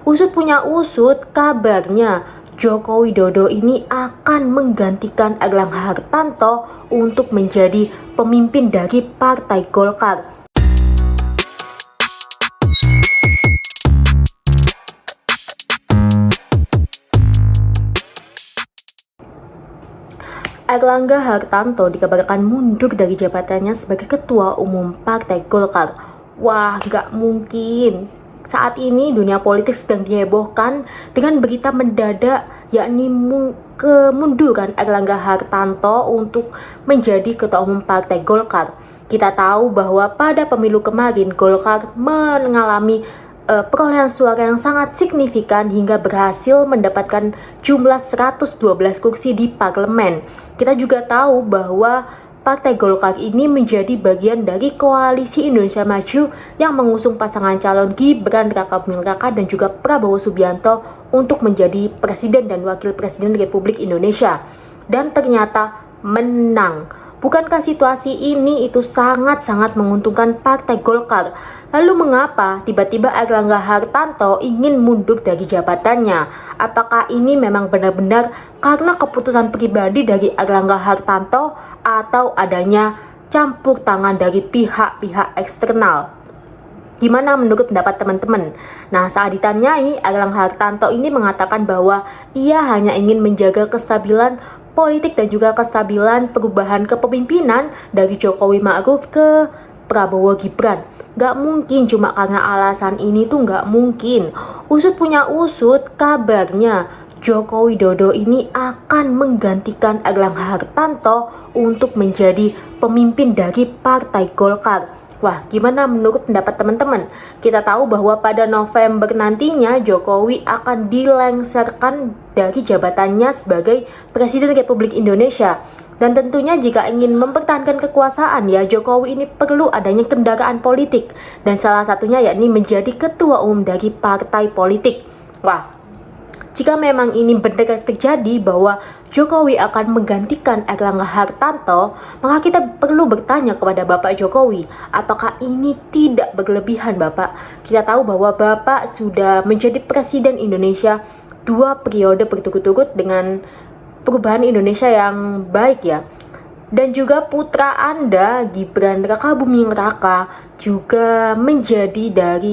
Usut punya usut, kabarnya Joko Widodo ini akan menggantikan Erlangga Hartarto untuk menjadi pemimpin dari Partai Golkar. Erlangga Hartarto dikabarkan mundur dari jabatannya sebagai Ketua Umum Partai Golkar. Wah, nggak mungkin. Saat ini dunia politik sedang dihebohkan dengan berita mendadak, yakni kemunduran Erlangga Hartarto untuk menjadi Ketua Umum Partai Golkar. Kita tahu bahwa pada pemilu kemarin Golkar mengalami perolehan suara yang sangat signifikan hingga berhasil mendapatkan jumlah 112 kursi di parlemen. Kita juga tahu bahwa Partai Golkar ini menjadi bagian dari Koalisi Indonesia Maju yang mengusung pasangan calon Gibran Rakabuming Raka dan juga Prabowo Subianto untuk menjadi Presiden dan Wakil Presiden Republik Indonesia. Dan ternyata menang. Bukankah situasi ini itu sangat-sangat menguntungkan Partai Golkar? Lalu mengapa tiba-tiba Erlangga Hartarto ingin mundur dari jabatannya? Apakah ini memang benar-benar karena keputusan pribadi dari Erlangga Hartarto atau adanya campur tangan dari pihak-pihak eksternal? Gimana menurut pendapat teman-teman? Nah, saat ditanyai, Erlangga Hartarto ini mengatakan bahwa ia hanya ingin menjaga kestabilan politik dan juga kestabilan perubahan kepemimpinan dari Jokowi Ma'ruf ke Prabowo Gibran. Gak mungkin cuma karena alasan ini tuh gak mungkin. Usut punya usut, kabarnya Joko Widodo ini akan menggantikan Erlangga Hartarto untuk menjadi pemimpin dari Partai Golkar. Wah, gimana menurut pendapat teman-teman? Kita tahu bahwa pada November nantinya Jokowi akan dilengsarkan dari jabatannya sebagai Presiden Republik Indonesia. Dan tentunya jika ingin mempertahankan kekuasaan ya, Jokowi ini perlu adanya kendaraan politik. Dan salah satunya yakni menjadi ketua umum dari partai politik. Wah, jika memang ini benar terjadi bahwa Jokowi akan menggantikan Erlangga Hartarto, maka kita perlu bertanya kepada Bapak Jokowi, apakah ini tidak berlebihan Bapak? Kita tahu bahwa Bapak sudah menjadi Presiden Indonesia 2 periode berturut-turut dengan perubahan Indonesia yang baik ya. Dan juga putra Anda, Gibran Rakabuming Raka, juga menjadi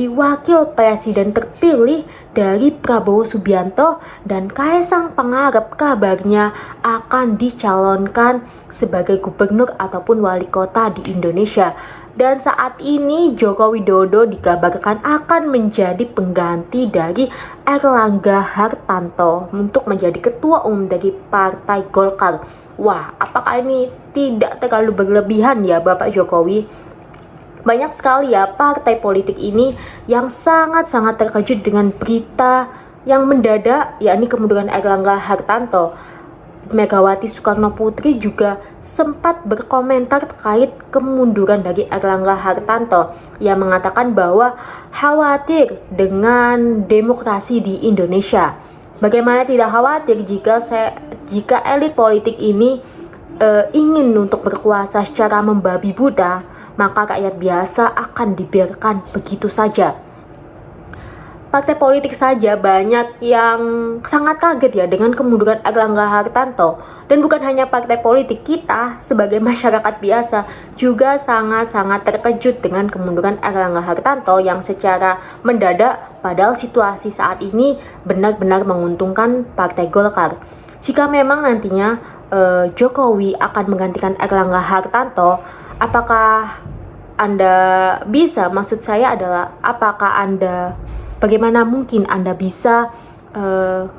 wakil presiden terpilih dari Prabowo Subianto, dan Kaisang Pangarep kabarnya akan dicalonkan sebagai gubernur ataupun wali kota di Indonesia. Dan saat ini Joko Widodo dikabarkan akan menjadi pengganti dari Erlangga Hartarto untuk menjadi ketua umum dari Partai Golkar. Wah, apakah ini tidak terlalu berlebihan ya Bapak Jokowi? Banyak sekali ya partai politik ini yang sangat-sangat terkejut dengan berita yang mendadak, yakni kemunduran Erlangga Hartarto. Megawati Soekarno Putri juga sempat berkomentar terkait kemunduran dari Erlangga Hartarto. Ia mengatakan bahwa khawatir dengan demokrasi di Indonesia. Bagaimana tidak khawatir jika elit politik ini ingin untuk berkuasa secara membabi buta, maka rakyat biasa akan dibiarkan begitu saja. Partai politik saja banyak yang sangat kaget ya dengan kemunduran Erlangga Hartarto. Dan bukan hanya partai politik, kita sebagai masyarakat biasa juga sangat-sangat terkejut dengan kemunduran Erlangga Hartarto yang secara mendadak, padahal situasi saat ini benar-benar menguntungkan Partai Golkar. Jika memang nantinya Jokowi akan menggantikan Erlangga Hartarto, apakah Anda bisa, maksud saya adalah bagaimana mungkin Anda bisa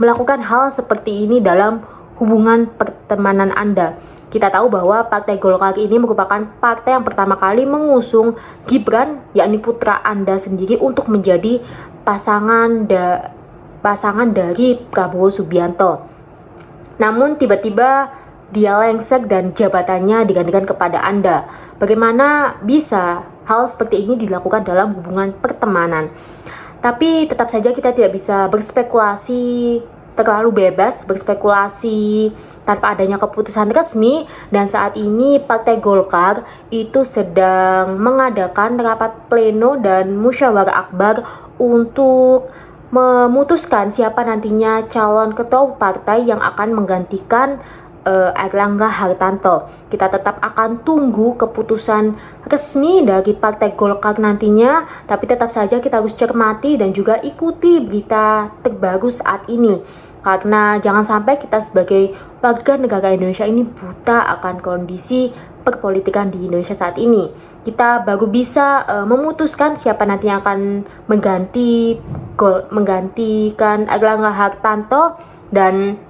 melakukan hal seperti ini dalam hubungan pertemanan Anda? Kita tahu bahwa Partai Golkar ini merupakan partai yang pertama kali mengusung Gibran, yakni putra Anda sendiri, untuk menjadi pasangan dari Prabowo Subianto. Namun tiba-tiba dia lengser dan jabatannya digantikan kepada Anda. Bagaimana bisa hal seperti ini dilakukan dalam hubungan pertemanan? Tapi tetap saja kita tidak bisa berspekulasi terlalu bebas, berspekulasi tanpa adanya keputusan resmi. Dan saat ini Partai Golkar itu sedang mengadakan rapat pleno dan musyawarah akbar untuk memutuskan siapa nantinya calon ketua partai yang akan menggantikan Airlangga Hartarto. Kita tetap akan tunggu keputusan resmi dari Partai Golkar nantinya, tapi tetap saja kita harus cermati dan juga ikuti berita terbaru saat ini. Karena jangan sampai kita sebagai warga negara Indonesia ini buta akan kondisi perpolitikan di Indonesia saat ini. Kita baru bisa memutuskan siapa nanti yang akan menggantikan Airlangga Hartarto, dan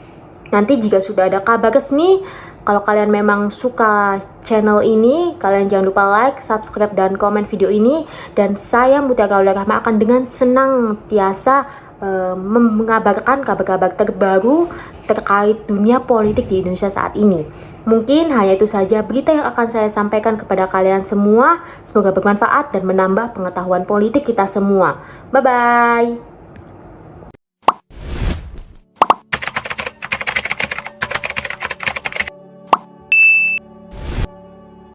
nanti jika sudah ada kabar resmi, kalau kalian memang suka channel ini, kalian jangan lupa like, subscribe, dan komen video ini. Dan saya Mutiara Aulia Rahma akan dengan senang biasa mengabarkan kabar-kabar terbaru terkait dunia politik di Indonesia saat ini. Mungkin hanya itu saja berita yang akan saya sampaikan kepada kalian semua. Semoga bermanfaat dan menambah pengetahuan politik kita semua. Bye-bye!